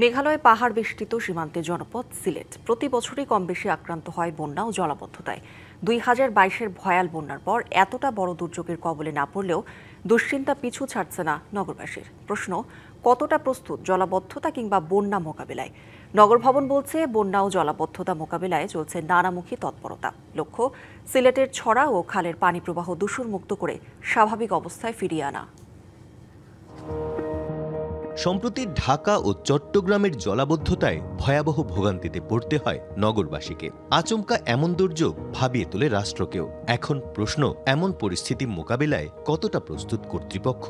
মেঘালয় পাহাড় বেষ্টিত সীমান্তে জনপদ সিলেট প্রতি বছরই কম বেশি আক্রান্ত হয় বন্যা ও জলাবদ্ধতায়। 2022-এর ভয়াল বন্যার পর এতটা বড় দুর্যোগের কবলে না পড়লেও দুশ্চিন্তা পিছু ছাড়ছে না নগরবাসীর। প্রশ্ন, কতটা প্রস্তুত জলাবদ্ধতা কিংবা বন্যা মোকাবিলায়? নগর ভবন বলছে, বন্যা ও জলাবদ্ধতা মোকাবিলায় চলছে নানামুখী তৎপরতা। লক্ষ্য, সিলেটের ছড়া ও খালের পানি প্রবাহ দূষণমুক্ত করে স্বাভাবিক অবস্থায় ফিরিয়ে আনা। সম্প্রতি ঢাকা ও চট্টগ্রামের জলাবদ্ধতায় ভয়াবহ ভোগান্তিতে পড়তে হয় নগরবাসীকে। আচমকা এমন দুর্যোগ ভাবিয়ে তোলে রাষ্ট্রকেও। এখন প্রশ্ন, এমন পরিস্থিতি মোকাবিলায় কতটা প্রস্তুত কর্তৃপক্ষ?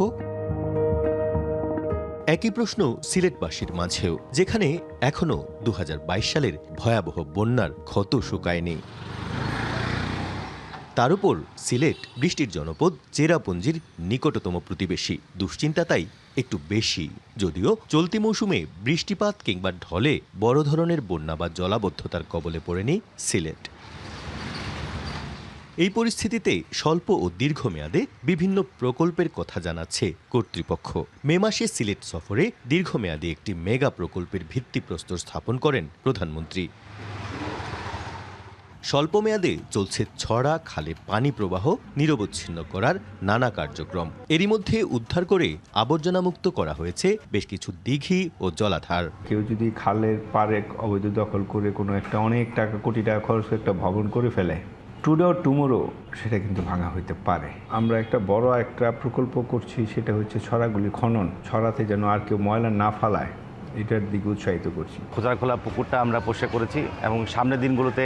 একই প্রশ্ন সিলেটবাসীর মাঝেও, যেখানে এখনও 2022 সালের ভয়াবহ বন্যার ক্ষত শুকায়নি। তার উপর সিলেট বৃষ্টির জনপদ, চেরাপুঞ্জির নিকটতম প্রতিবেশী। দুশ্চিন্তা তাই একটু বেশি, যদিও চলতি মৌসুমে বৃষ্টিপাত কিংবা ঢলে বড় ধরনের বন্যা বা জলাবদ্ধতার কবলে পড়েনি সিলেট। এই পরিস্থিতিতে স্বল্প ও দীর্ঘমেয়াদে বিভিন্ন প্রকল্পের কথা জানাচ্ছে কর্তৃপক্ষ। মে মাসে সিলেট সফরে দীর্ঘমেয়াদী একটি মেগা প্রকল্পের ভিত্তিপ্রস্তর স্থাপন করেন প্রধানমন্ত্রী। স্বল্পমেয়াদে চলছে ছড়া খালে পানি প্রবাহ নিরবচ্ছিন্ন করার নানা কার্যক্রম। এরই মধ্যে উদ্ধার করে আবর্জনামুক্ত করা হয়েছে বেশ কিছু দিঘি ও জলাধার। কেউ যদি খালের পাড়ে অবৈধ দখল করে কোনো একটা অনেক টাকা, কোটি টাকা খরচ করে একটা ভবন করে ফেলে, টুডে অর টুমোরো সেটা কিন্তু ভাঙা হইতে পারে। আমরা একটা বড় প্রকল্প করছি, সেটা হচ্ছে ছড়াগুলি খনন, ছড়াতে যেন আর কেউ ময়লা না ফালায়, এটার দিকে উৎসাহিত করছি। খোঁজারখোলা পুকুরটা আমরা পরিষ্কার করেছি এবং সামনের দিনগুলোতে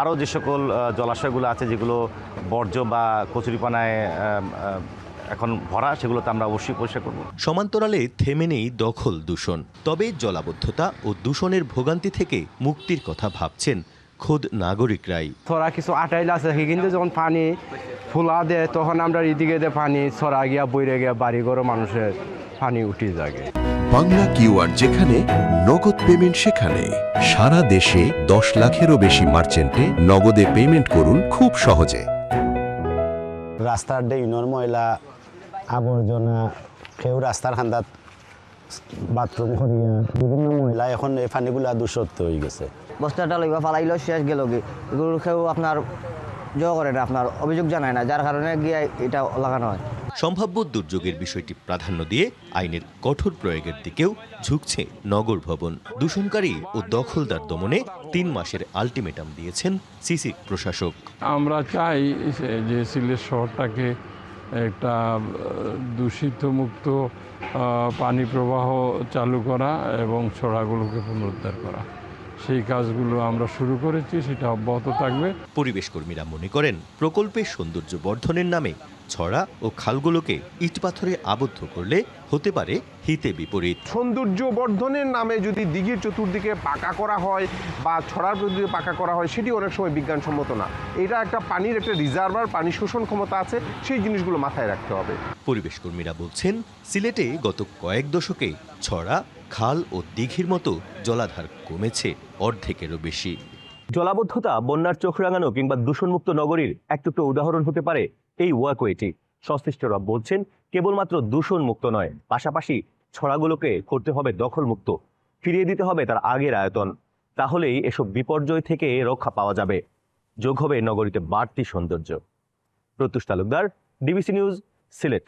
আরও যে সকল জলাশয়গুলো আছে যেগুলো বর্জ্য বা কচুরিপানায় এখন ভরা, সেগুলোতে আমরা অবশ্যই পরিষ্কার করব। সমান্তরালে থেমে নেই দখল দূষণ। তবে জলাবদ্ধতা ও দূষণের ভোগান্তি থেকে মুক্তির কথা ভাবছেন খোদ নাগরিকরাই। ছড়া কিছু আটাইল আছে, কিন্তু যখন পানি ফুলা দেয় তখন আমরা এদিকে পানি ছড়া গিয়া বইরে গিয়া বাড়িঘর মানুষের পানি উঠে যায়। বাংলা কিউআর, যেখানে নগদ পেমেন্ট সেখানে। সারা দেশে 10 লাখেরও বেশি মার্চেন্টে নগদে পেমেন্ট করুন খুব সহজে। রাস্তার ডেইনর ময়লা আবর্জনা, কেউ রাস্তার খান্দাত বাথরুম করিয়া বিভিন্ন ময়লা, এখন এই পানিগুলা দূষিত হয়ে গেছে। বস্তাটা লইবা ফালাইলো, শেষ গেল কি, এগুলো কেউ আপনার করে না, আপনার অভিযোগ জানায় না, যার কারণে গিয়ে এটা লাগানো হয়। সম্ভাব্য দুর্যোগের বিষয়টি প্রাধান্য দিয়ে আইনের কঠোর প্রয়োগের দিকেও ঝুঁকছে নগর ভবন। দূষণকারী ও দখলদার দমনে 3 মাসের আলটিমেটাম দিয়েছেন সিসি প্রশাসক। আমরা চাই যে সিলেট শহরটাকে একটা দূষিত মুক্ত পানি প্রবাহ চালু করা এবং ছড়াগুলোকে পুনরুদ্ধার করা। সেই কাজগুলো আমরা শুরু করেছি, সেটা অব্যাহত থাকবে। পরিবেশ কর্মীরা মনে করেন, প্রকল্পের সৌন্দর্য বর্ধনের নামে ছড়া ও খালগুলোকে ইটপাথরে আবদ্ধ করলে হতে পারে হিতে বিপরীত। সৌন্দর্য বর্ধনের নামে যদি দিঘির চতুর্দিকে পাকা করা হয় বা ছড়ার চতুর্দিকে পাকা করা হয়, সেটি অনেক সময় বিজ্ঞানসম্মত না। এটা একটা পানির একটা রিজার্ভার, পানি শোষণ ক্ষমতা আছে, সেই জিনিসগুলো মাথায় রাখতে হবে। পরিবেশ কর্মীরা বলছেন, সিলেটে গত কয়েক দশকে ছড়া, খাল ও দিঘির মতো জলাধার কমেছে অর্ধেকেরও বেশি। জলাবদ্ধতা বন্যার চোখ রাঙানো কিংবা দূষণমুক্ত নগরীর একটু উদাহরণ হতে পারে এই ওয়াকওয়েটি। সংশ্লিষ্টরা বলছেন, কেবলমাত্র দূষণ মুক্ত নয়, পাশাপাশি ছড়াগুলোকে করতে হবে দখলমুক্ত, ফিরিয়ে দিতে হবে তার আগের আয়তন। তাহলেই এসব বিপর্যয় থেকে রক্ষা পাওয়া যাবে, যোগ হবে নগরীতে বাড়তি সৌন্দর্য। প্রত্যুষ তালুকদার, ডিবিসি নিউজ, সিলেট।